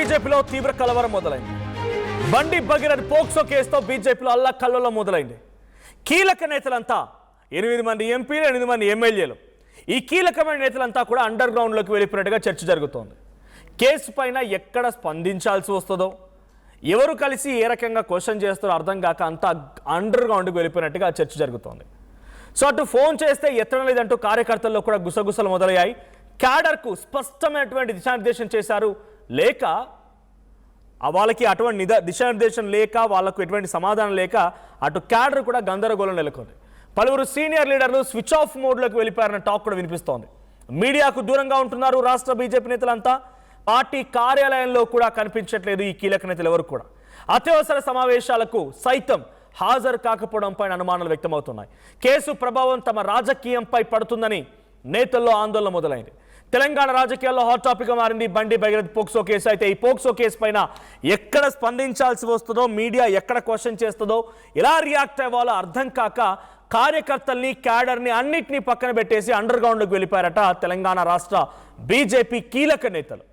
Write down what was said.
బీజేపీలో తీవ్ర కలవరం మొదలైంది. బండి భగీరథ్ పోక్సో కేసుతో బీజేపీలో అల్లకల్లోలం మొదలైంది. కీలక నేతలంతా 8 మంది ఎంపీలు 8 మంది ఎమ్మెల్యేలు ఈ కీలకమైన నేతలంతా కూడా అండర్ గ్రౌండ్లోకి వెళ్ళిపోయినట్టుగా చర్చ జరుగుతోంది. కేసు పైన ఎక్కడ స్పందించాల్సి వస్తుందో ఎవరు కలిసి ఏ రకంగా క్వశ్చన్ చేస్తారో అర్థం కాక అంతా అండర్ గ్రౌండ్కి వెళ్ళిపోయినట్టుగా చర్చ జరుగుతోంది. సో అటు ఫోన్ చేస్తే ఎత్తడం లేదంటూ కార్యకర్తల్లో కూడా గుసగుసలు మొదలయ్యాయి. క్యాడర్కు స్పష్టమైనటువంటి దిశానిర్దేశం చేశారు. లేక వాళ్ళకి అటువంటి దిశానిర్దేశం లేక వాళ్ళకు ఎటువంటి సమాధానం లేక అటు క్యాడర్ కూడా గందరగోళం నెలకొంది. పలువురు సీనియర్ లీడర్లు స్విచ్ ఆఫ్ మోడ్లోకి వెళ్ళిపోయారన్న టాక్ కూడా వినిపిస్తోంది. మీడియాకు దూరంగా ఉంటున్నారు రాష్ట్ర బీజేపీ నేతలంతా. పార్టీ కార్యాలయంలో కూడా కనిపించట్లేదు ఈ కీలక నేతలు ఎవరు కూడా. అత్యవసర సమావేశాలకు సైతం హాజరు కాకపోవడంపై అనుమానాలు వ్యక్తమవుతున్నాయి. కేసు ప్రభావం తమ రాజకీయంపై పడుతుందని నేతల్లో ఆందోళన మొదలైంది. తెలంగాణ రాజకీయాల్లో హాట్ టాపిక్గా మారింది బండి భగీరథ్ పోక్సో కేసు. అయితే ఈ పోక్సో కేసు పైన ఎక్కడ స్పందించాల్సి వస్తుందో, మీడియా ఎక్కడ క్వశ్చన్ చేస్తుందో, ఎలా రియాక్ట్ అవ్వాలో అర్థం కాక కార్యకర్తల్ని క్యాడర్ని అన్నిటినీ పక్కన పెట్టేసి అండర్ గ్రౌండ్లోకి వెళ్ళిపోయారట తెలంగాణ రాష్ట్ర బీజేపీ కీలక నేతలు.